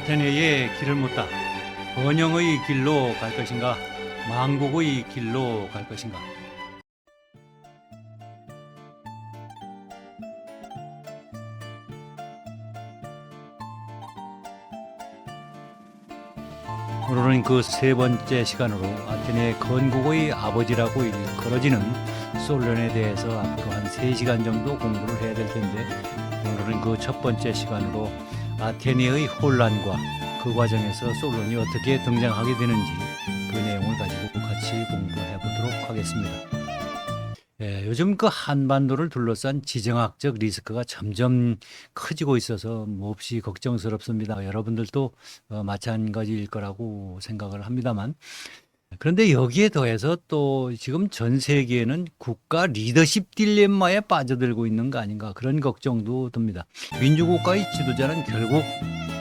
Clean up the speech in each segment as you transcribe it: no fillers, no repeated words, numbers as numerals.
아테네의 길을 묻다. 번영의 길로 갈 것인가? 망국의 길로 갈 것인가? 오늘은 그 세 번째 시간으로 아테네 건국의 아버지라고 일컬어지는 솔론에 대해서 앞으로 한 3시간 정도 공부를 해야 될 텐데, 오늘은 그 첫 번째 시간으로 아테네의 혼란과 그 과정에서 솔론이 어떻게 등장하게 되는지 그 내용을 가지고 같이 공부해 보도록 하겠습니다. 요즘 그 한반도를 둘러싼 지정학적 리스크가 점점 커지고 있어서 몹시 걱정스럽습니다. 여러분들도 마찬가지일 거라고 생각을 합니다만, 그런데 여기에 더해서 또 지금 전 세계는 국가 리더십 딜레마에 빠져들고 있는 거 아닌가, 그런 걱정도 듭니다. 민주국가의 지도자는 결국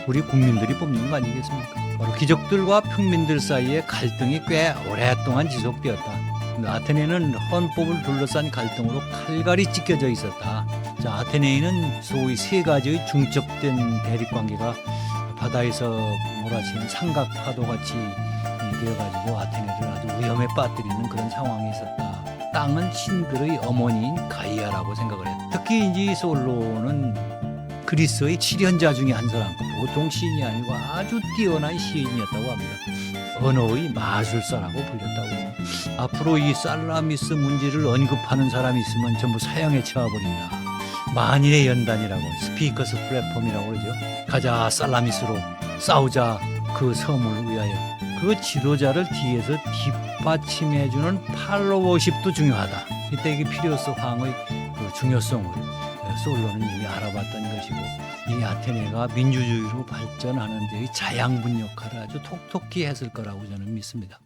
우리 국민들이 뽑는 거 아니겠습니까? 바로 귀족들과 평민들 사이의 갈등이 꽤 오랫동안 지속되었다. 아테네는 헌법을 둘러싼 갈등으로 칼갈이 찢겨져 있었다. 자, 아테네에는 소위 세 가지의 중첩된 대립관계가 바다에서 몰아치는 삼각파도같이 되어가지고 아테네를 아주 위험에 빠뜨리는 그런 상황이 있었다. 땅은 신들의 어머니인 가이아라고 생각을 했다. 특히 이제 솔로는 그리스의 7현자 중에 한 사람, 보통 시인이 아니고 아주 뛰어난 시인이었다고 합니다. 언어의 마술사라고 불렸다고. 앞으로 이 살라미스 문제를 언급하는 사람이 있으면 전부 사형에 처해버린다. 만인의 연단이라고, 스피커스 플랫폼이라고 그러죠. 가자 살라미스로 싸우자, 그 섬을 위하여. 그 지도자를 뒤에서 뒷받침해주는 팔로워십도 중요하다. 이때 이게 피리오스 황의 그 중요성을 솔로는 이미 알아봤던 것이고, 이 아테네가 민주주의로 발전하는 데의 자양분 역할을 아주 톡톡히 했을 거라고 저는 믿습니다.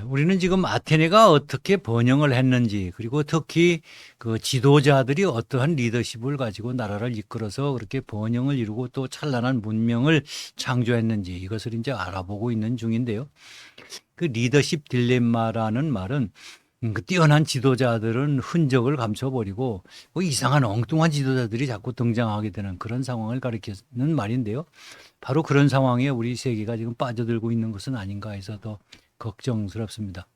우리는 지금 아테네가 어떻게 번영을 했는지, 그리고 특히 그 지도자들이 어떠한 리더십을 가지고 나라를 이끌어서 그렇게 번영을 이루고 또 찬란한 문명을 창조했는지, 이것을 이제 알아보고 있는 중인데요. 그 리더십 딜레마라는 말은 그 뛰어난 지도자들은 흔적을 감춰버리고 뭐 이상한 엉뚱한 지도자들이 자꾸 등장하게 되는 그런 상황을 가리키는 말인데요. 바로 그런 상황에 우리 세계가 지금 빠져들고 있는 것은 아닌가 해서 더 걱정스럽습니다.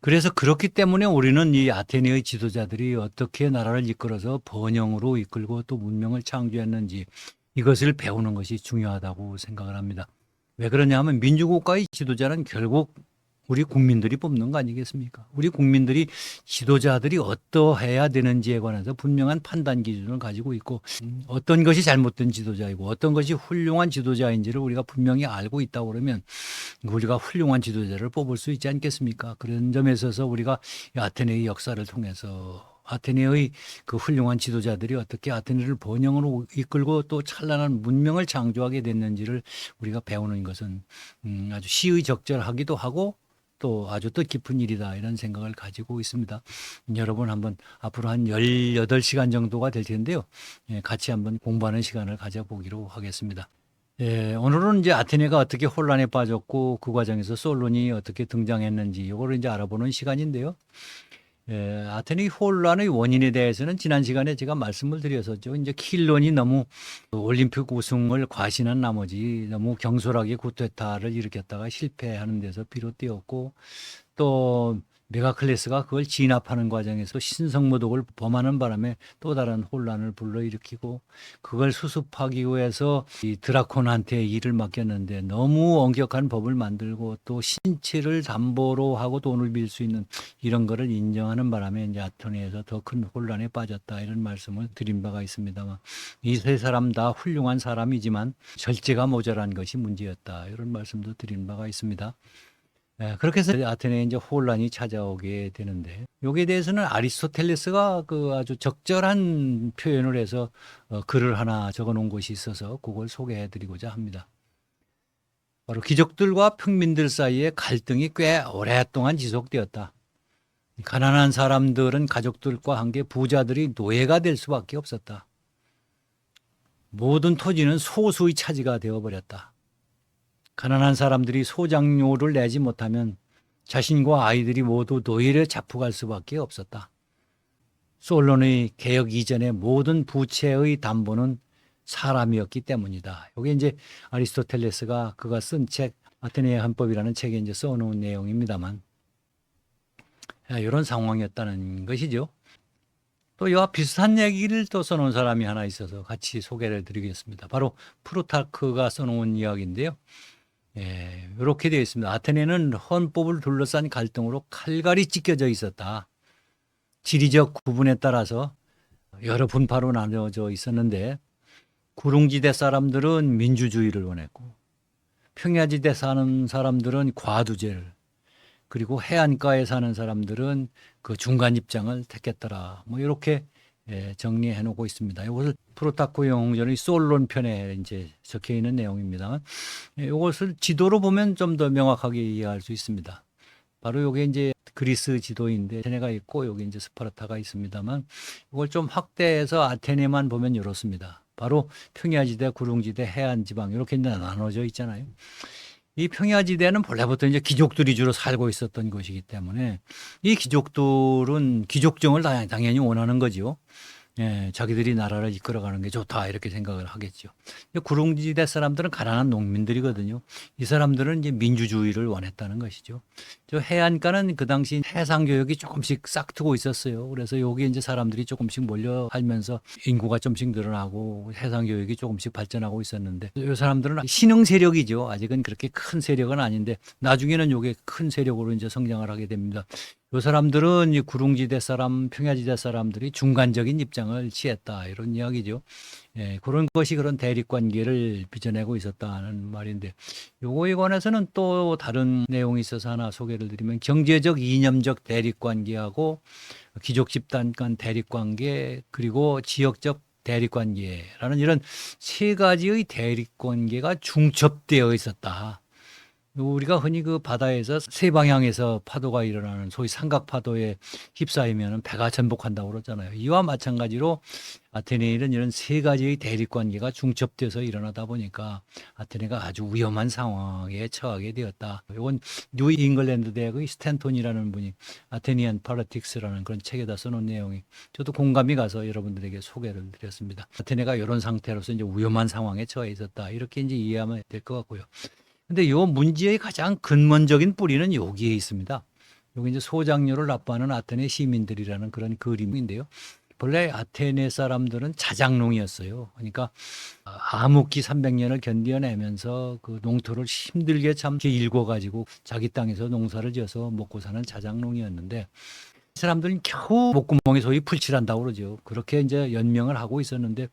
그래서 그렇기 때문에 우리는 이 아테네의 지도자들이 어떻게 나라를 이끌어서 번영으로 이끌고 또 문명을 창조했는지, 이것을 배우는 것이 중요하다고 생각을 합니다. 왜 그러냐면 민주국가의 지도자는 결국 우리 국민들이 뽑는 거 아니겠습니까? 우리 국민들이 지도자들이 어떠해야 되는지에 관해서 분명한 판단 기준을 가지고 있고, 어떤 것이 잘못된 지도자이고 어떤 것이 훌륭한 지도자인지를 우리가 분명히 알고 있다고 그러면 우리가 훌륭한 지도자를 뽑을 수 있지 않겠습니까? 그런 점에 있어서 우리가 아테네의 역사를 통해서 아테네의 그 훌륭한 지도자들이 어떻게 아테네를 번영으로 이끌고 또 찬란한 문명을 창조하게 됐는지를 우리가 배우는 것은 아주 시의적절하기도 하고 또 아주 뜻깊은 일이다, 이런 생각을 가지고 있습니다. 여러분 한번 앞으로 한 18시간 정도가 될 텐데요. 같이 한번 공부하는 시간을 가져보기로 하겠습니다. 오늘은 이제 아테네가 어떻게 혼란에 빠졌고 그 과정에서 솔론이 어떻게 등장했는지 이거를 이제 알아보는 시간인데요. 아테네 혼란의 원인에 대해서는 지난 시간에 제가 말씀을 드렸었죠. 이제 킬론이 너무 올림픽 우승을 과신한 나머지 너무 경솔하게 구테타를 일으켰다가 실패하는 데서 비롯되었고, 또 메가클레스가 그걸 진압하는 과정에서 신성모독을 범하는 바람에 또 다른 혼란을 불러일으키고, 그걸 수습하기 위해서 이 드라콘한테 일을 맡겼는데 너무 엄격한 법을 만들고 또 신체를 담보로 하고 돈을 빌 수 있는 이런 거를 인정하는 바람에 이제 아테네에서 더 큰 혼란에 빠졌다, 이런 말씀을 드린 바가 있습니다만, 이 세 사람 다 훌륭한 사람이지만 절제가 모자란 것이 문제였다, 이런 말씀도 드린 바가 있습니다. 그렇게 해서 아테네에 이제 혼란이 찾아오게 되는데, 여기에 대해서는 아리스토텔레스가 그 아주 적절한 표현을 해서 글을 하나 적어 놓은 것이 있어서 그걸 소개해 드리고자 합니다. 바로 귀족들과 평민들 사이의 갈등이 꽤 오랫동안 지속되었다. 가난한 사람들은 가족들과 함께 부자들이 노예가 될 수밖에 없었다. 모든 토지는 소수의 차지가 되어버렸다. 가난한 사람들이 소장료를 내지 못하면 자신과 아이들이 모두 노예를 잡혀갈 수밖에 없었다. 솔론의 개혁 이전의 모든 부채의 담보는 사람이었기 때문이다. 이게 이제 아리스토텔레스가 그가 쓴 책 아테네의 헌법이라는 책에 이제 써놓은 내용입니다만 이런 상황이었다는 것이죠. 또 이와 비슷한 얘기를 또 써놓은 사람이 하나 있어서 같이 소개를 드리겠습니다. 바로 프루타크가 써놓은 이야기인데요. 이렇게 되어 있습니다. 아테네는 헌법을 둘러싼 갈등으로 칼갈이 찢겨져 있었다. 지리적 구분에 따라서 여러 분파로 나눠져 있었는데 구릉지대 사람들은 민주주의를 원했고 평야지대 사는 사람들은 과두제를, 그리고 해안가에 사는 사람들은 그 중간 입장을 택했더라. 뭐 이렇게 정리해 놓고 있습니다. 이것을 프로타코 영웅전의 솔론 편에 이제 적혀 있는 내용입니다만 이것을 지도로 보면 좀 더 명확하게 이해할 수 있습니다. 바로 이게 이제 그리스 지도인데 아테네가 있고 여기 이제 스파르타가 있습니다만 이걸 좀 확대해서 아테네만 보면 이렇습니다. 바로 평야지대, 구릉지대, 해안지방 이렇게 이제 나눠져 있잖아요. 이 평야지대는 본래부터 이제 귀족들이 주로 살고 있었던 곳이기 때문에 이 귀족들은 귀족정을 당연히 원하는 거죠. 자기들이 나라를 이끌어가는 게 좋다 이렇게 생각을 하겠죠. 구릉지대 사람들은 가난한 농민들이거든요. 이 사람들은 이제 민주주의를 원했다는 것이죠. 저 해안가는 그 당시 해상 교역이 조금씩 싹트고 있었어요. 그래서 여기 이제 사람들이 조금씩 몰려 살면서 인구가 좀씩 늘어나고 해상 교역이 조금씩 발전하고 있었는데 이 사람들은 신흥 세력이죠. 아직은 그렇게 큰 세력은 아닌데 나중에는 이게 큰 세력으로 이제 성장을 하게 됩니다. 이 사람들은 이 구릉지대 사람, 평야지대 사람들이 중간적인 입장을 취했다 이런 이야기죠. 그런 것이 그런 대립 관계를 빚어내고 있었다는 말인데 요거에 관해서는 또 다른 내용이 있어서 하나 소개를 드리면 경제적 이념적 대립 관계하고 귀족 집단 간 대립 관계 그리고 지역적 대립 관계라는 이런 세 가지의 대립 관계가 중첩되어 있었다. 우리가 흔히 그 바다에서 세 방향에서 파도가 일어나는 소위 삼각파도에 휩싸이면 배가 전복한다고 그러잖아요. 이와 마찬가지로 아테네에는 이런 세 가지의 대립 관계가 중첩돼서 일어나다 보니까 아테네가 아주 위험한 상황에 처하게 되었다. 이건 뉴 잉글랜드 대학의 스탠톤이라는 분이 아테니안 폴리틱스라는 그런 책에다 써놓은 내용이 저도 공감이 가서 여러분들에게 소개를 드렸습니다. 아테네가 이런 상태로서 이제 위험한 상황에 처해 있었다. 이렇게 이제 이해하면 될 것 같고요. 근데 이 문제의 가장 근본적인 뿌리는 여기에 있습니다. 여기 이제 소장료를 납부하는 아테네 시민들이라는 그런 그림인데요. 본래 아테네 사람들은 자작농이었어요. 그러니까 암흑기 300년을 견뎌내면서 그 농토를 힘들게 참 일궈가지고 자기 땅에서 농사를 지어서 먹고 사는 자작농이었는데 이 사람들은 겨우 목구멍에 소위 풀칠한다고 그러죠. 그렇게 이제 연명을 하고 있었는데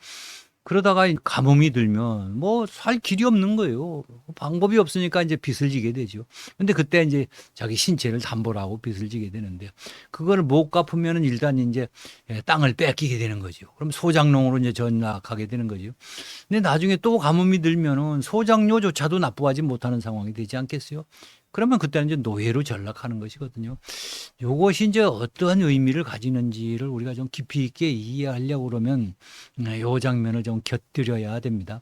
그러다가 가뭄이 들면 뭐 살 길이 없는 거예요. 방법이 없으니까 이제 빚을 지게 되죠. 근데 그때 이제 자기 신체를 담보로 하고 빚을 지게 되는데 그걸 못 갚으면은 일단 이제 땅을 뺏기게 되는 거죠. 그럼 소작농으로 이제 전락하게 되는 거죠. 근데 나중에 또 가뭄이 들면은 소작료조차도 납부하지 못하는 상황이 되지 않겠어요? 그러면 그때는 이제 노예로 전락하는 것이거든요. 요것이 이제 어떠한 의미를 가지는지를 우리가 좀 깊이 있게 이해하려고 그러면 요 장면을 좀 곁들여야 됩니다.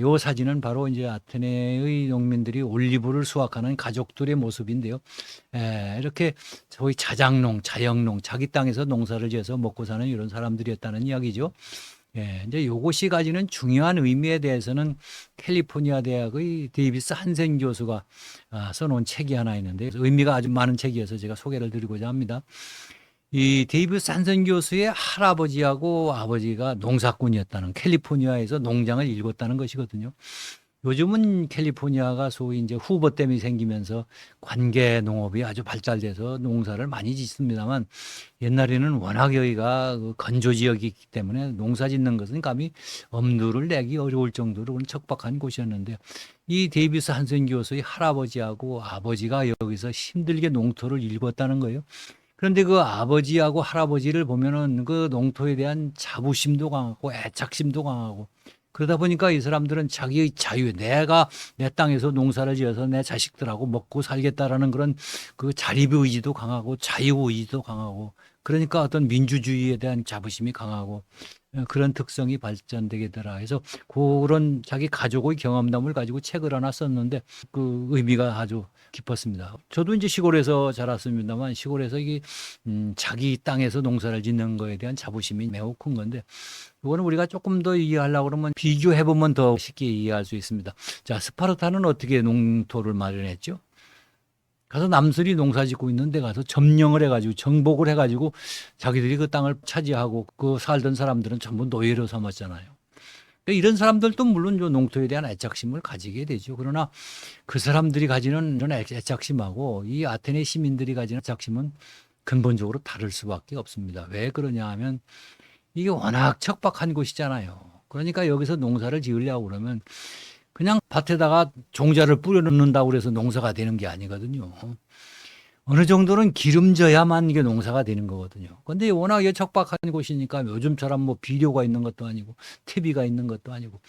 요 사진은 바로 이제 아테네의 농민들이 올리브를 수확하는 가족들의 모습인데요. 이렇게 소위 자작농, 자영농, 자기 땅에서 농사를 지어서 먹고 사는 이런 사람들이었다는 이야기죠. 이제 요것이 가지는 중요한 의미에 대해서는 캘리포니아 대학의 데이비스 한센 교수가 써놓은 책이 하나 있는데 의미가 아주 많은 책이어서 제가 소개를 드리고자 합니다. 이 데이비스 한센 교수의 할아버지하고 아버지가 농사꾼이었다는, 캘리포니아에서 농장을 일궜다는 것이거든요. 요즘은 캘리포니아가 소위 이제 후보댐이 생기면서 관계 농업이 아주 발달돼서 농사를 많이 짓습니다만 옛날에는 워낙 여기가 그 건조 지역이기 때문에 농사 짓는 것은 감히 엄두를 내기 어려울 정도로 그런 척박한 곳이었는데 이 데이비스 한센 교수의 할아버지하고 아버지가 여기서 힘들게 농토를 일궜다는 거예요. 그런데 그 아버지하고 할아버지를 보면은 그 농토에 대한 자부심도 강하고 애착심도 강하고 그러다 보니까 이 사람들은 자기의 자유, 내가 내 땅에서 농사를 지어서 내 자식들하고 먹고 살겠다라는 그런 그 자립의 의지도 강하고 자유 의지도 강하고 그러니까 어떤 민주주의에 대한 자부심이 강하고 그런 특성이 발전되게 되라 해서 그런 자기 가족의 경험담을 가지고 책을 하나 썼는데 그 의미가 아주 깊었습니다. 저도 이제 시골에서 자랐습니다만 시골에서 이게 자기 땅에서 농사를 짓는 거에 대한 자부심이 매우 큰 건데 이거는 우리가 조금 더 이해하려고 그러면 비교해 보면 더 쉽게 이해할 수 있습니다. 자, 스파르타는 어떻게 농토를 마련했죠? 가서 남들이 농사 짓고 있는데 가서 점령을 해가지고 정복을 해가지고 자기들이 그 땅을 차지하고 그 살던 사람들은 전부 노예로 삼았잖아요. 이런 사람들도 물론 농토에 대한 애착심을 가지게 되죠. 그러나 그 사람들이 가지는 이런 애착심하고 이 아테네 시민들이 가지는 애착심은 근본적으로 다를 수밖에 없습니다. 왜 그러냐 하면 이게 워낙 척박한 곳이잖아요. 그러니까 여기서 농사를 지으려고 그러면 그냥 밭에다가 종자를 뿌려놓는다고 그래서 농사가 되는 게 아니거든요. 어느 정도는 기름져야만 이게 농사가 되는 거거든요. 근데 워낙 척박한 곳이니까 요즘처럼 뭐 비료가 있는 것도 아니고 퇴비가 있는 것도 아니고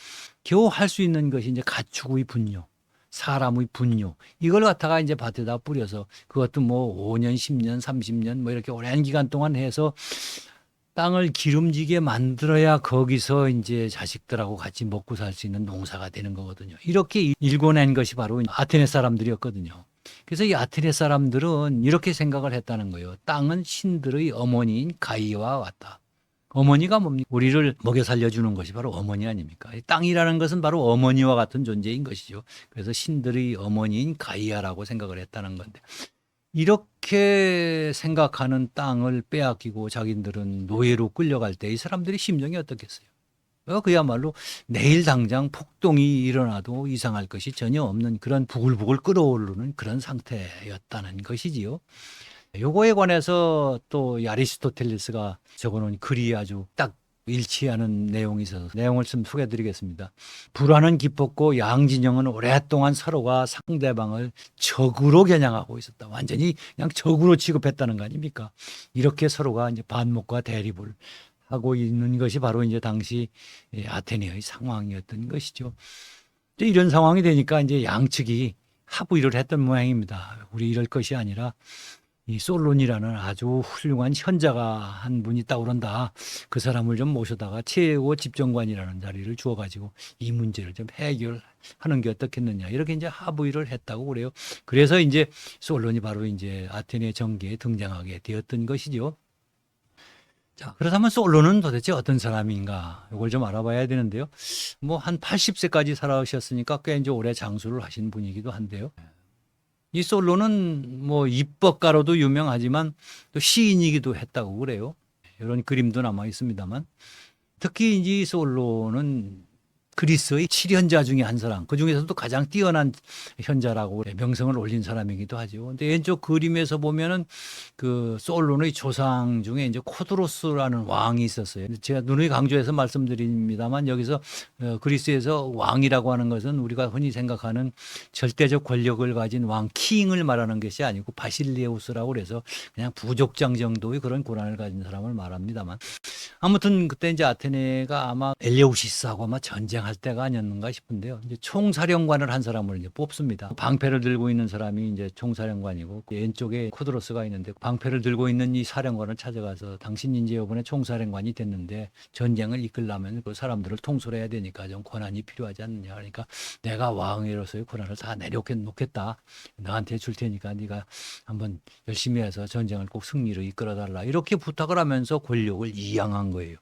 겨우 할 수 있는 것이 이제 가축의 분뇨, 사람의 분뇨 이걸 갖다가 이제 밭에다 뿌려서 그것도 뭐 5년, 10년, 30년 뭐 이렇게 오랜 기간 동안 해서 땅을 기름지게 만들어야 거기서 이제 자식들하고 같이 먹고 살 수 있는 농사가 되는 거거든요. 이렇게 일궈낸 것이 바로 아테네 사람들이었거든요. 그래서 이 아테네 사람들은 이렇게 생각을 했다는 거예요. 땅은 신들의 어머니인 가이아와 같다. 어머니가 뭡니까? 우리를 먹여 살려주는 것이 바로 어머니 아닙니까? 땅이라는 것은 바로 어머니와 같은 존재인 것이죠. 그래서 신들의 어머니인 가이아라고 생각을 했다는 건데 이렇게 생각하는 땅을 빼앗기고 자기들은 노예로 끌려갈 때 이 사람들이 심정이 어떻겠어요? 그야말로 내일 당장 폭동이 일어나도 이상할 것이 전혀 없는 그런 부글부글 끓어오르는 그런 상태였다는 것이지요. 요거에 관해서 또 아리스토텔레스가 적어놓은 글이 아주 딱 일치하는 내용이 있어서 내용을 좀 소개해드리겠습니다. 불화는 깊었고 양진영은 오랫동안 서로가 상대방을 적으로 겨냥하고 있었다. 완전히 그냥 적으로 취급했다는 거 아닙니까? 이렇게 서로가 이제 반목과 대립을 하고 있는 것이 바로 이제 당시 아테네의 상황이었던 것이죠. 이런 상황이 되니까 이제 양측이 합의를 했던 모양입니다. 우리 이럴 것이 아니라 이 솔론이라는 아주 훌륭한 현자가 한 분이 있다고 그런다. 그 사람을 좀 모셔다가 최고 집정관이라는 자리를 주어가지고 이 문제를 좀 해결하는 게 어떻겠느냐. 이렇게 이제 합의를 했다고 그래요. 그래서 이제 솔론이 바로 이제 아테네 정계에 등장하게 되었던 것이죠. 자, 그렇다면 솔론은 도대체 어떤 사람인가? 이걸 좀 알아봐야 되는데요. 뭐 한 80세까지 살아오셨으니까 꽤 이제 오래 장수를 하신 분이기도 한데요. 이 솔로는 뭐 입법가로도 유명하지만 또 시인이기도 했다고 그래요. 이런 그림도 남아 있습니다만 특히 이 솔로는 그리스의 7현자 중에 한 사람, 그 중에서도 가장 뛰어난 현자라고 명성을 올린 사람이기도 하죠. 근데 왼쪽 그림에서 보면은 그 솔론의 조상 중에 이제 코드로스라는 왕이 있었어요. 제가 누누이 강조해서 말씀드립니다만 여기서 그리스에서 왕이라고 하는 것은 우리가 흔히 생각하는 절대적 권력을 가진 왕, 킹을 말하는 것이 아니고 바실리우스라고 그래서 그냥 부족장 정도의 그런 권한을 가진 사람을 말합니다만 아무튼 그때 이제 아테네가 아마 엘레우시스하고 아마 전쟁할 때가 아니었는가 싶은데요. 이제 총사령관을 한 사람을 이제 뽑습니다. 방패를 들고 있는 사람이 이제 총사령관이고 왼쪽에 코드로스가 있는데 방패를 들고 있는 이 사령관을 찾아가서 당신 이제 이번에 총사령관이 됐는데 전쟁을 이끌려면 그 사람들을 통솔해야 되니까 좀 권한이 필요하지 않느냐. 그러니까 내가 왕으로서의 권한을 다 내려놓겠다. 너한테 줄 테니까 네가 한번 열심히 해서 전쟁을 꼭 승리로 이끌어달라. 이렇게 부탁을 하면서 권력을 이양한 거예요.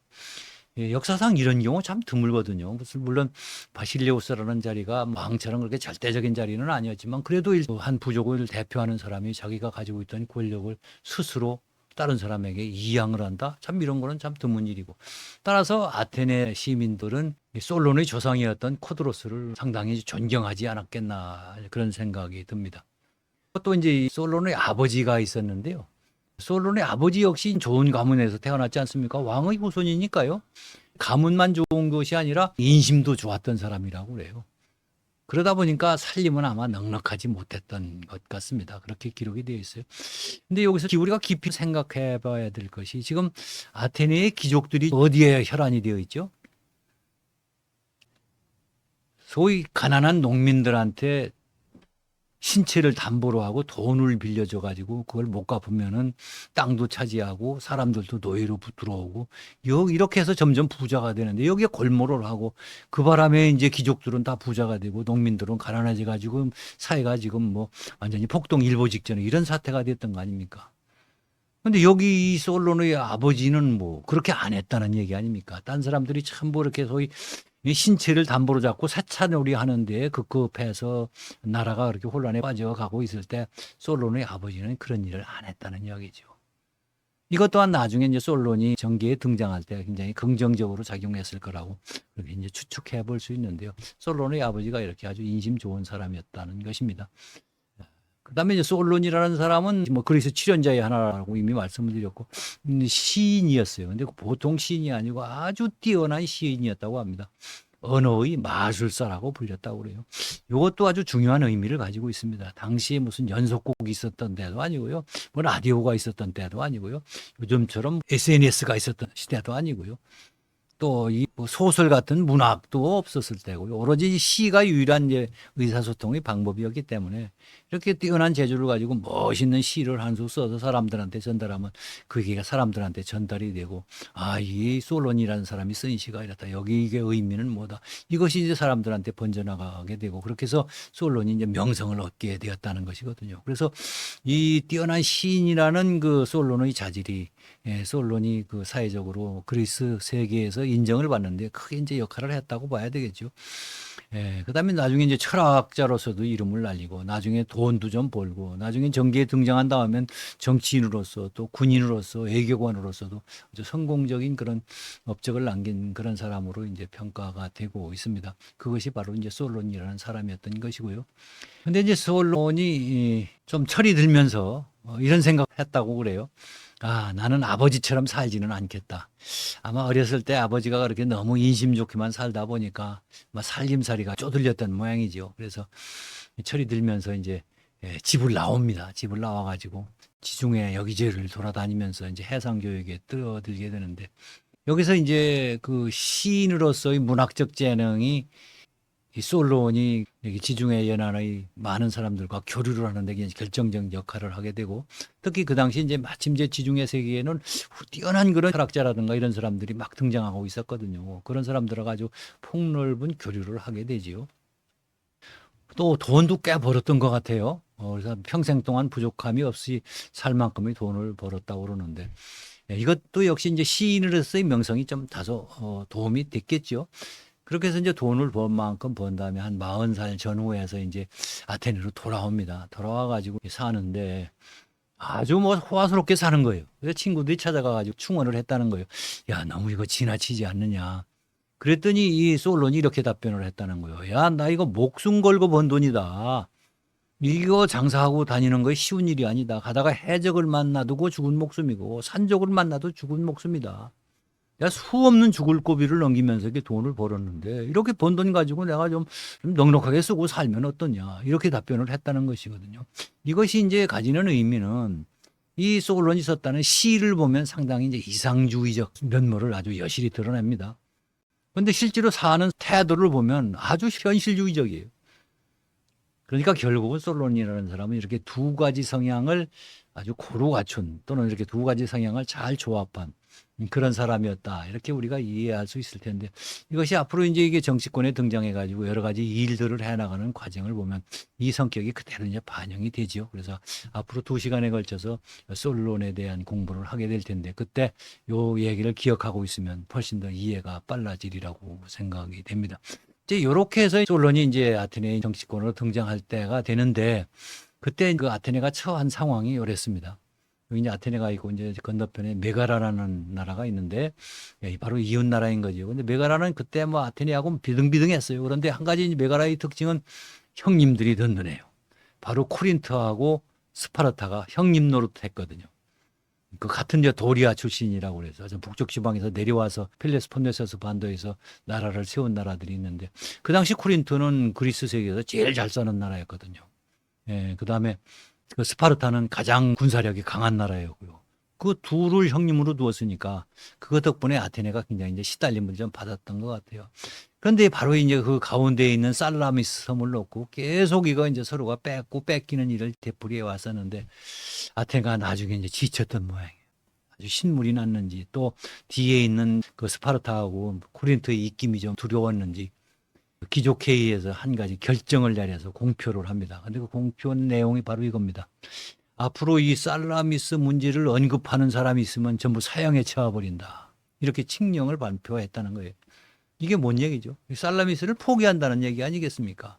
역사상 이런 경우 참 드물거든요. 물론 바실레우스라는 자리가 왕처럼 그렇게 절대적인 자리는 아니었지만 그래도 한 부족을 대표하는 사람이 자기가 가지고 있던 권력을 스스로 다른 사람에게 이양을 한다? 참 이런 거는 참 드문 일이고. 따라서 아테네 시민들은 솔론의 조상이었던 코드로스를 상당히 존경하지 않았겠나 그런 생각이 듭니다. 또 이제 솔론의 아버지가 있었는데요. 솔론의 아버지 역시 좋은 가문에서 태어났지 않습니까? 왕의 후손이니까요. 가문만 좋은 것이 아니라 인심도 좋았던 사람이라고 그래요. 그러다 보니까 살림은 아마 넉넉하지 못했던 것 같습니다. 그렇게 기록이 되어 있어요. 근데 여기서 우리가 깊이 생각해 봐야 될 것이 지금 아테네의 귀족들이 어디에 혈안이 되어 있죠? 소위 가난한 농민들한테 신체를 담보로 하고 돈을 빌려줘 가지고 그걸 못 갚으면은 땅도 차지하고 사람들도 노예로 들어오고 이렇게 해서 점점 부자가 되는데 여기에 골몰을 하고 그 바람에 이제 귀족들은 다 부자가 되고 농민들은 가난해져 가지고 사회가 지금 뭐 완전히 폭동일보 직전에 이런 사태가 됐던 거 아닙니까? 근데 여기 이 솔로몬의 아버지는 뭐 그렇게 안 했다는 얘기 아닙니까? 딴 사람들이 참 뭐 이렇게 소위 이 신체를 담보로 잡고 사차놀이 하는데 급급해서 나라가 그렇게 혼란에 빠져가고 있을 때 솔로몬의 아버지는 그런 일을 안 했다는 이야기죠. 이것 또한 나중에 이제 솔론이 전기에 등장할 때 굉장히 긍정적으로 작용했을 거라고 그렇게 이제 추측해 볼 수 있는데요. 솔론의 아버지가 이렇게 아주 인심 좋은 사람이었다는 것입니다. 그다음에 이제 솔론이라는 사람은 뭐 그리스 칠연자의 하나라고 이미 말씀을 드렸고 시인이었어요. 근데 보통 시인이 아니고 아주 뛰어난 시인이었다고 합니다. 언어의 마술사라고 불렸다고 그래요. 이것도 아주 중요한 의미를 가지고 있습니다. 당시에 무슨 연속곡이 있었던 때도 아니고요. 뭐 라디오가 있었던 때도 아니고요. 요즘처럼 SNS가 있었던 시대도 아니고요. 또 이 소설 같은 문학도 없었을 때고요. 오로지 시가 유일한 이제 의사소통의 방법이었기 때문에 이렇게 뛰어난 재주를 가지고 멋있는 시를 한 수 써서 사람들한테 전달하면 그게 사람들한테 전달이 되고 이 솔론이라는 사람이 쓴 시가 이렇다. 여기 이게 의미는 뭐다. 이것이 이제 사람들한테 번져나가게 되고 그렇게 해서 솔론이 이제 명성을 얻게 되었다는 것이거든요. 그래서 이 뛰어난 시인이라는 그 솔론의 자질이 솔론이 그 사회적으로 그리스 세계에서 인정을 받는데 크게 이제 역할을 했다고 봐야 되겠죠. 그다음에 나중에 이제 철학자로서도 이름을 날리고 나중에 돈도 좀 벌고 나중에 전기에 등장한 다음엔 정치인으로서 또 군인으로서 외교관으로서도 아주 성공적인 그런 업적을 남긴 그런 사람으로 이제 평가가 되고 있습니다. 그것이 바로 이제 솔론이라는 사람이었던 것이고요. 근데 이제 솔론이 좀 철이 들면서 이런 생각했다고 그래요. 나는 아버지처럼 살지는 않겠다. 아마 어렸을 때 아버지가 그렇게 너무 인심 좋게만 살다 보니까 살림살이가 쪼들렸던 모양이죠. 그래서 철이 들면서 이제 집을 나옵니다. 집을 나와가지고 지중해 여기저기를 돌아다니면서 이제 해상 교육에 뛰어들게 되는데 여기서 이제 그 시인으로서의 문학적 재능이 이 솔론이 여기 지중해 연안의 많은 사람들과 교류를 하는데 결정적 역할을 하게 되고 특히 그 당시 이제 마침 이제 지중해 세계에는 뛰어난 그런 철학자라든가 이런 사람들이 막 등장하고 있었거든요. 그런 사람들하고 아주 폭넓은 교류를 하게 되지요. 또 돈도 꽤 벌었던 것 같아요. 그래서 평생 동안 부족함이 없이 살 만큼의 돈을 벌었다고 그러는데 이것도 역시 이제 시인으로서의 명성이 좀 다소 도움이 됐겠죠. 그렇게 해서 이제 돈을 번 만큼 번 다음에 한 40살 전후에서 이제 아테네로 돌아옵니다. 돌아와가지고 사는데 아주 뭐 호화스럽게 사는 거예요. 그래서 친구들이 찾아가가지고 충원을 했다는 거예요. 야, 너무 이거 지나치지 않느냐. 그랬더니 이 솔론이 이렇게 답변을 했다는 거예요. 야, 나 이거 목숨 걸고 번 돈이다. 이거 장사하고 다니는 거 쉬운 일이 아니다. 가다가 해적을 만나두고 죽은 목숨이고 산적을 만나도 죽은 목숨이다. 내가 수 없는 죽을 고비를 넘기면서 이렇게 돈을 벌었는데 이렇게 번 돈 가지고 내가 좀 넉넉하게 쓰고 살면 어떠냐 이렇게 답변을 했다는 것이거든요. 이것이 이제 가지는 의미는 이 솔론이 썼다는 시를 보면 상당히 이제 이상주의적 면모를 아주 여실히 드러냅니다. 그런데 실제로 사는 태도를 보면 아주 현실주의적이에요. 그러니까 결국은 솔론이라는 사람은 이렇게 두 가지 성향을 아주 고루 갖춘 또는 이렇게 두 가지 성향을 잘 조합한 그런 사람이었다. 이렇게 우리가 이해할 수 있을 텐데 이것이 앞으로 이제 이게 정치권에 등장해 가지고 여러 가지 일들을 해나가는 과정을 보면 이 성격이 그대로 이제 반영이 되지요. 그래서 앞으로 2시간에 걸쳐서 솔론에 대한 공부를 하게 될 텐데 그때 요 얘기를 기억하고 있으면 훨씬 더 이해가 빨라지리라고 생각이 됩니다. 이제 요렇게 해서 솔론이 이제 아테네 정치권으로 등장할 때가 되는데 그때 그 아테네가 처한 상황이 이랬습니다. 여기 이제 아테네가 있고 이제 건너편에 메가라라는 나라가 있는데 바로 이웃 나라인 거죠. 근데 메가라는 그때 뭐 아테네하고 비등비등했어요. 그런데 한 가지 이제 메가라의 특징은 형님들이 든든해요. 바로 코린트하고 스파르타가 형님 노릇했거든요. 그 같은 이제 도리아 출신이라고 그래서 북쪽 지방에서 내려와서 펠레스폰네소스 반도에서 나라를 세운 나라들이 있는데 그 당시 코린트는 그리스 세계에서 제일 잘 사는 나라였거든요. 그 다음에 그 스파르타는 가장 군사력이 강한 나라였고요. 그 둘을 형님으로 두었으니까 그것 덕분에 아테네가 굉장히 이제 시달림을 좀 받았던 것 같아요. 그런데 바로 이제 그 가운데에 있는 살라미스 섬을 놓고 계속 이거 이제 서로가 뺏기는 일을 되풀이해 왔었는데 아테네가 나중에 이제 지쳤던 모양이에요. 아주 신물이 났는지 또 뒤에 있는 그 스파르타하고 코린토의 입김이 좀 두려웠는지 귀족회의에서 한 가지 결정을 내려서 공표를 합니다. 근데 그 공표 내용이 바로 이겁니다. 앞으로 이 살라미스 문제를 언급하는 사람이 있으면 전부 사형에 처해버린다. 이렇게 칙령을 발표했다는 거예요. 이게 뭔 얘기죠? 살라미스를 포기한다는 얘기 아니겠습니까?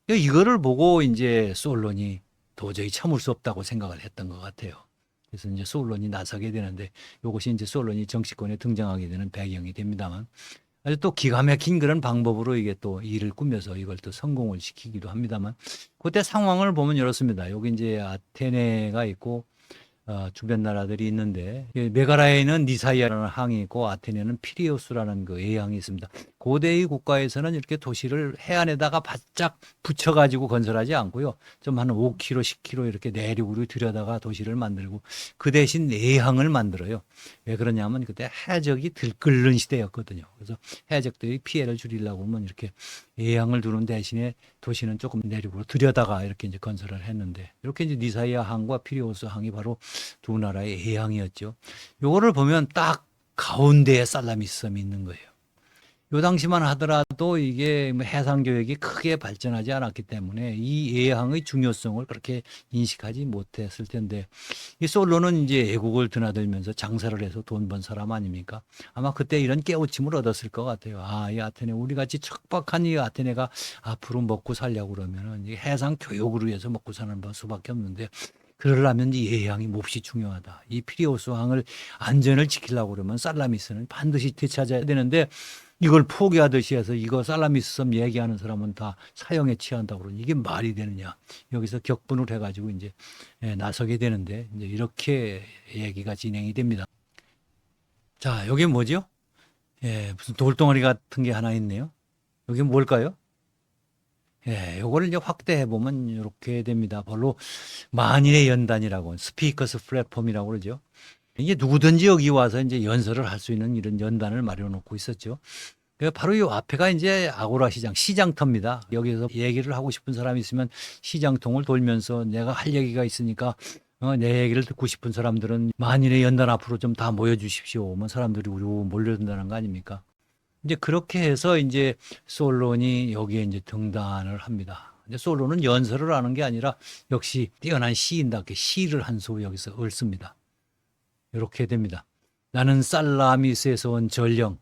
이거를 보고 이제 솔론이 도저히 참을 수 없다고 생각을 했던 것 같아요. 그래서 이제 솔론이 나서게 되는데 이것이 이제 솔론이 정치권에 등장하게 되는 배경이 됩니다만 아주 또 기가 막힌 그런 방법으로 이게 또 일을 꾸며서 이걸 또 성공을 시키기도 합니다만 그때 상황을 보면 이렇습니다. 여기 이제 아테네가 있고 주변 나라들이 있는데 메가라에는 니사이아라는 항이 있고 아테네는 피리우스라는 그 외항이 있습니다. 고대의 국가에서는 이렇게 도시를 해안에다가 바짝 붙여가지고 건설하지 않고요. 좀 한 5km, 10km 이렇게 내륙으로 들여다가 도시를 만들고 그 대신 내항을 만들어요. 왜 그러냐면 그때 해적이 들끓는 시대였거든요. 그래서 해적들이 피해를 줄이려고 하면 이렇게 외항을 두는 대신에 도시는 조금 내륙으로 들여다가 이렇게 이제 건설을 했는데 이렇게 이제 니사이아 항과 피리우스 항이 바로 두 나라의 외항이었죠. 요거를 보면 딱 가운데에 살라미스 섬이 있는 거예요. 요 당시만 하더라도 이게 해상 교역이 크게 발전하지 않았기 때문에 이 외항의 중요성을 그렇게 인식하지 못했을 텐데 이 솔로는 이제 애국을 드나들면서 장사를 해서 돈 번 사람 아닙니까? 아마 그때 이런 깨우침을 얻었을 것 같아요. 아, 이 아테네 우리 같이 척박한 이 아테네가 앞으로 먹고 살려고 그러면은 이 해상 교역으로 해서 먹고 사는 수밖에 없는데 그러려면 이 외항이 몹시 중요하다. 이 피리우스 항을 안전을 지키려고 그러면 살라미스는 반드시 되찾아야 되는데 이걸 포기하듯이 해서 이거 살라미스 섬 얘기하는 사람은 다 사형에 취한다고 그러니 이게 말이 되느냐. 여기서 격분을 해가지고 이제 나서게 되는데 이제 이렇게 얘기가 진행이 됩니다. 자, 여기 뭐죠? 무슨 돌덩어리 같은 게 하나 있네요. 여기 뭘까요? 요거를 이제 확대해 보면 이렇게 됩니다. 별로 만인의 연단이라고 스피커스 플랫폼이라고 그러죠. 이게 누구든지 여기 와서 이제 연설을 할 수 있는 이런 연단을 마련해 놓고 있었죠. 바로 이 앞에가 이제 아고라 시장, 시장터입니다. 여기서 얘기를 하고 싶은 사람이 있으면 시장통을 돌면서 내가 할 얘기가 있으니까 내 얘기를 듣고 싶은 사람들은 만인의 연단 앞으로 좀 다 모여주십시오. 뭐 사람들이 우르르 몰려든다는 거 아닙니까? 이제 그렇게 해서 이제 솔론이 여기에 이제 등단을 합니다. 이제 솔론은 연설을 하는 게 아니라 역시 뛰어난 시인답게 시를 한 수 여기서 읊습니다. 이렇게 됩니다. 나는 살라미스에서 온 전령,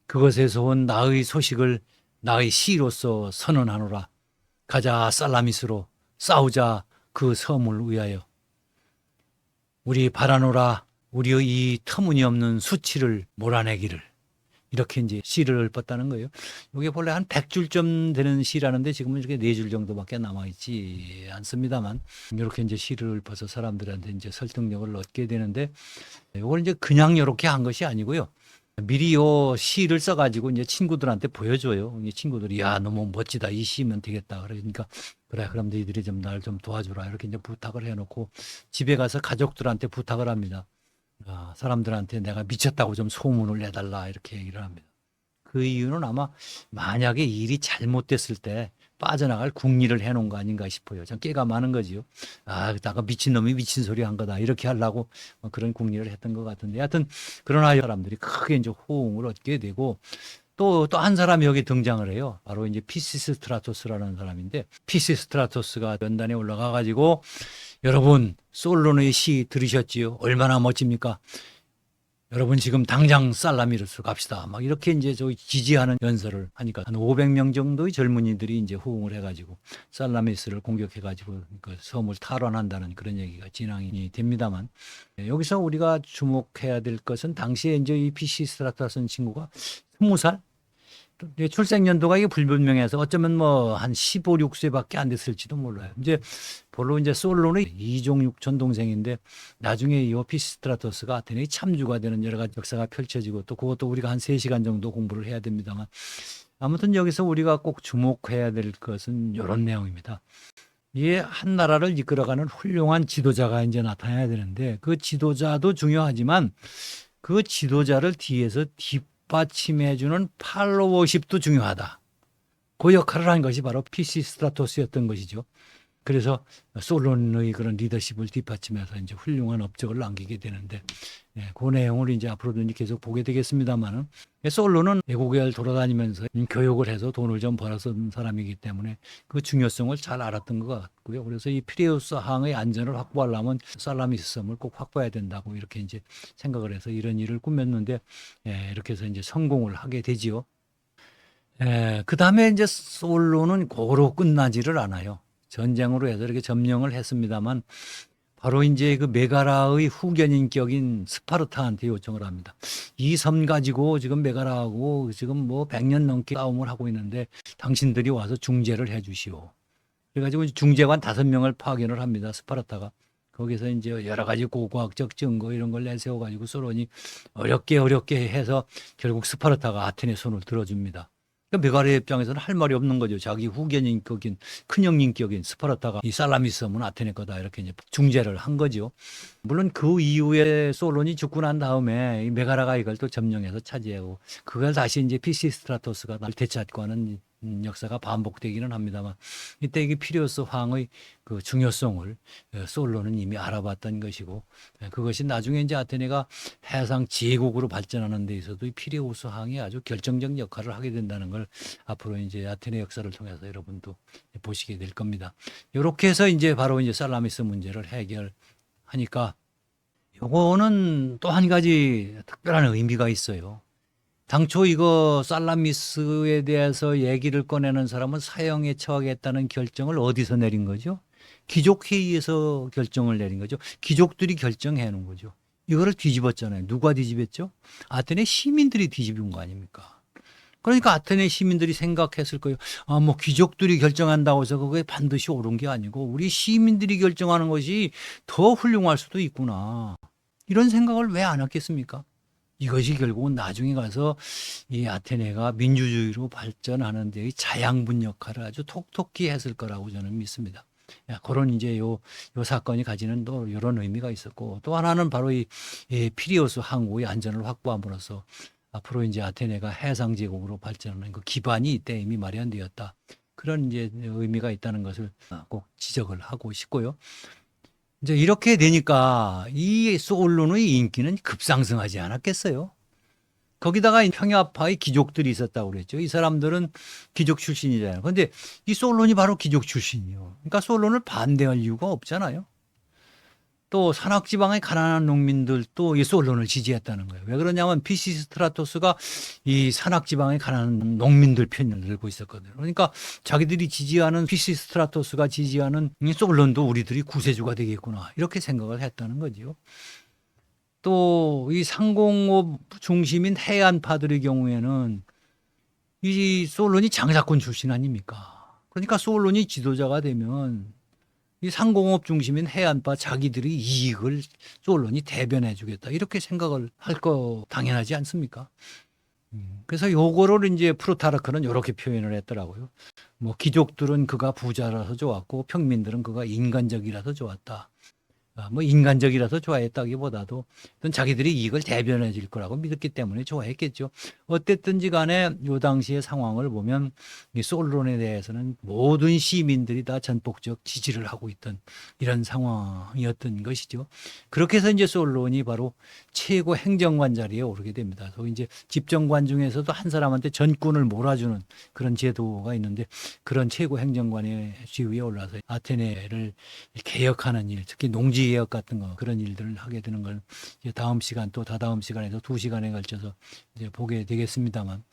그것에서 온 나의 소식을 나의 시로서 선언하노라. 가자 살라미스로 싸우자 그 섬을 위하여. 우리 바라노라 우리의 이 터무니없는 수치를 몰아내기를. 이렇게 이제 시를 읊었다는 거예요. 이게 본래 한 100줄쯤 되는 시라는데 지금은 이렇게 4줄 정도밖에 남아있지 않습니다만 이렇게 이제 시를 읊어서 사람들한테 이제 설득력을 얻게 되는데 이걸 이제 그냥 이렇게 한 것이 아니고요. 미리 요 시를 써가지고 이제 친구들한테 보여줘요. 이 친구들이 야 너무 멋지다 이 시면 되겠다. 그러니까 그래 그럼 너희들이 좀 날 좀 도와주라 이렇게 이제 부탁을 해놓고 집에 가서 가족들한테 부탁을 합니다. 사람들한테 내가 미쳤다고 좀 소문을 내달라 이렇게 얘기를 합니다. 그 이유는 아마 만약에 일이 잘못됐을 때 빠져나갈 궁리를 해놓은 거 아닌가 싶어요. 좀 깨가 많은 거지요. 나가 미친놈이 미친 소리 한 거다 이렇게 하려고 그런 궁리를 했던 것 같은데 하여튼 그러나 사람들이 크게 이제 호응을 얻게 되고 또 한 사람이 여기 등장을 해요. 바로 이제 피시스트라토스라는 사람인데 피시스트라토스가 연단에 올라가 가지고 여러분 솔론의 시 들으셨지요? 얼마나 멋집니까? 여러분 지금 당장 살라미스로 갑시다. 막 이렇게 이제 저희 지지하는 연설을 하니까 한 500명 정도의 젊은이들이 이제 호응을 해가지고 살라미스를 공격해가지고 그 섬을 탈환한다는 그런 얘기가 진행이 됩니다만 여기서 우리가 주목해야 될 것은 당시에 이제 이 피시스트라토스 친구가 20살 출생 연도가 이게 불분명해서 어쩌면 뭐 한 15, 16세밖에 안 됐을지도 몰라요. 이제 별로 이제 솔론의 이종 육촌 동생인데 나중에 이 피시스트라토스가 아테네의 참주가 되는 여러 가지 역사가 펼쳐지고 또 그것도 우리가 한 3시간 정도 공부를 해야 됩니다만 아무튼 여기서 우리가 꼭 주목해야 될 것은 이런 내용입니다. 이 한 나라를 이끌어가는 훌륭한 지도자가 이제 나타나야 되는데 그 지도자도 중요하지만 그 지도자를 뒤에서 뒷받침해주는 팔로워십도 중요하다. 그 역할을 한 것이 바로 피시스트라토스였던 것이죠. 그래서 솔론의 그런 리더십을 뒷받침해서 이제 훌륭한 업적을 남기게 되는데, 그 내용을 이제 앞으로도 이제 계속 보게 되겠습니다만은, 솔론은 외국에 돌아다니면서 교육을 해서 돈을 좀 벌었던 사람이기 때문에 그 중요성을 잘 알았던 것 같고요. 그래서 이 피레우스 항의 안전을 확보하려면 살라미스 섬을 꼭 확보해야 된다고 이렇게 이제 생각을 해서 이런 일을 꾸몄는데, 이렇게 해서 이제 성공을 하게 되지요. 그 다음에 이제 솔로는 고로 끝나지를 않아요. 전쟁으로 해서 이렇게 점령을 했습니다만 바로 이제 그 메가라의 후견인격인 스파르타한테 요청을 합니다. 이 섬 가지고 지금 메가라하고 지금 뭐 100년 넘게 싸움을 하고 있는데 당신들이 와서 중재를 해 주시오. 그래가지고 중재관 5명을 파견을 합니다. 스파르타가. 거기서 이제 여러 가지 고고학적 증거 이런 걸 내세워가지고 솔론이 어렵게 해서 결국 스파르타가 아테네 손을 들어줍니다. 그러니까 메가르의 입장에서는 할 말이 없는 거죠. 자기 후견인격인 큰형님격인 스파르타가 이 살라미스 섬은 아테네 거다 이렇게 이제 중재를 한 거죠. 물론 그 이후에 솔론이 죽고 난 다음에 이 메가라가 이걸 또 점령해서 차지하고 그걸 다시 이제 피시스트라토스가 날 되찾고 하는 역사가 반복되기는 합니다만 이때 이게 피레우스 황의 그 중요성을 솔로는 이미 알아봤던 것이고 그것이 나중에 이제 아테네가 해상 제국으로 발전하는 데 있어도 이 피레우스 황이 아주 결정적 역할을 하게 된다는 걸 앞으로 이제 아테네 역사를 통해서 여러분도 보시게 될 겁니다. 이렇게 해서 이제 바로 이제 살라미스 문제를 해결하니까 요거는 또 한 가지 특별한 의미가 있어요. 당초 이거 살라미스에 대해서 얘기를 꺼내는 사람은 사형에 처하겠다는 결정을 어디서 내린 거죠? 귀족회의에서 결정을 내린 거죠. 귀족들이 결정해 놓은 거죠. 이거를 뒤집었잖아요. 누가 뒤집었죠? 아테네 시민들이 뒤집은 거 아닙니까? 그러니까 아테네 시민들이 생각했을 거예요. 아, 뭐 귀족들이 결정한다고 해서 그게 반드시 옳은 게 아니고 우리 시민들이 결정하는 것이 더 훌륭할 수도 있구나. 이런 생각을 왜 안 했겠습니까? 이것이 결국은 나중에 가서 이 아테네가 민주주의로 발전하는 데의 자양분 역할을 아주 톡톡히 했을 거라고 저는 믿습니다. 그런 이제 요 사건이 가지는 또 이런 의미가 있었고 또 하나는 바로 이 피리우스 항구의 안전을 확보함으로써 앞으로 이제 아테네가 해상 제국으로 발전하는 그 기반이 이때 이미 마련되었다. 그런 이제 의미가 있다는 것을 꼭 지적을 하고 싶고요. 이제 이렇게 되니까 이 솔론의 인기는 급상승하지 않았겠어요? 거기다가 평야파의 귀족들이 있었다고 그랬죠. 이 사람들은 귀족 출신이잖아요. 근데 이 솔론이 바로 귀족 출신이에요. 그러니까 솔론을 반대할 이유가 없잖아요. 또 산악지방의 가난한 농민들도 이 솔론을 지지했다는 거예요. 왜 그러냐면 피시스트라토스가 이 산악지방의 가난한 농민들 편을 들고 있었거든요. 그러니까 자기들이 지지하는 피시스트라토스가 지지하는 이 솔론도 우리들이 구세주가 되겠구나 이렇게 생각을 했다는 거죠. 또 이 상공업 중심인 해안파들의 경우에는 이 솔론이 장사꾼 출신 아닙니까? 그러니까 솔론이 지도자가 되면 이 상공업 중심인 해안파 자기들의 이익을 솔론이 대변해 주겠다. 이렇게 생각을 할 거 당연하지 않습니까? 그래서 요거를 이제 프루타르크는 이렇게 표현을 했더라고요. 뭐 귀족들은 그가 부자라서 좋았고 평민들은 그가 인간적이라서 좋았다. 뭐 인간적이라서 좋아했다기보다도 어떤 자기들이 이익을 대변해 줄 거라고 믿었기 때문에 좋아했겠죠. 어땠든지 간에 요 당시의 상황을 보면 이 솔론에 대해서는 모든 시민들이 다 전폭적 지지를 하고 있던 이런 상황이었던 것이죠. 그렇게 해서 이제 솔론이 바로 최고 행정관 자리에 오르게 됩니다. 또 이제 집정관 중에서도 한 사람한테 전권을 몰아주는 그런 제도가 있는데 그런 최고 행정관의 지위에 올라서 아테네를 개혁하는 일, 특히 농지 개혁 같은 거 그런 일들을 하게 되는 걸 이제 다음 시간 또 다다음 시간에서 2시간에 걸쳐서 이제 보게 되겠습니다만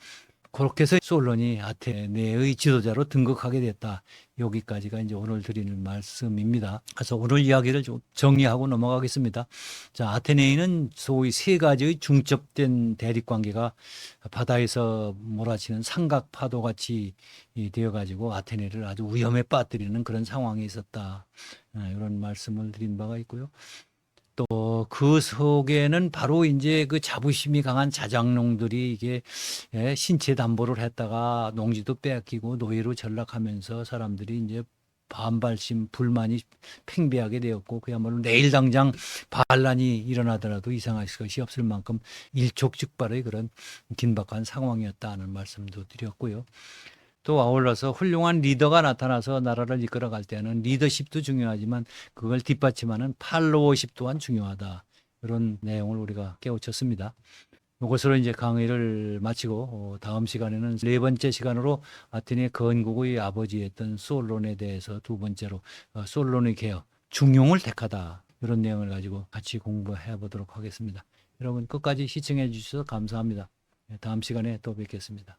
그렇게 해서 솔론이 아테네의 지도자로 등극하게 됐다. 여기까지가 이제 오늘 드리는 말씀입니다. 그래서 오늘 이야기를 좀 정리하고 넘어가겠습니다. 자, 아테네인은 소위 3가지의 중첩된 대립 관계가 바다에서 몰아치는 삼각 파도 같이 되어 가지고 아테네를 아주 위험에 빠뜨리는 그런 상황에 있었다. 이런 말씀을 드린 바가 있고요. 또 그 속에는 바로 이제 그 자부심이 강한 자장농들이 이게 신체 담보를 했다가 농지도 빼앗기고 노예로 전락하면서 사람들이 이제 반발심, 불만이 팽배하게 되었고 그야말로 내일 당장 반란이 일어나더라도 이상할 것이 없을 만큼 일촉즉발의 그런 긴박한 상황이었다는 말씀도 드렸고요. 또 아울러서 훌륭한 리더가 나타나서 나라를 이끌어갈 때는 리더십도 중요하지만 그걸 뒷받침하는 팔로워십 또한 중요하다. 이런 내용을 우리가 깨우쳤습니다. 이것으로 이제 강의를 마치고 다음 시간에는 네 번째 시간으로 아테네 건국의 아버지였던 솔론에 대해서 두 번째로 솔론의 개혁, 중용을 택하다. 이런 내용을 가지고 같이 공부해 보도록 하겠습니다. 여러분 끝까지 시청해 주셔서 감사합니다. 다음 시간에 또 뵙겠습니다.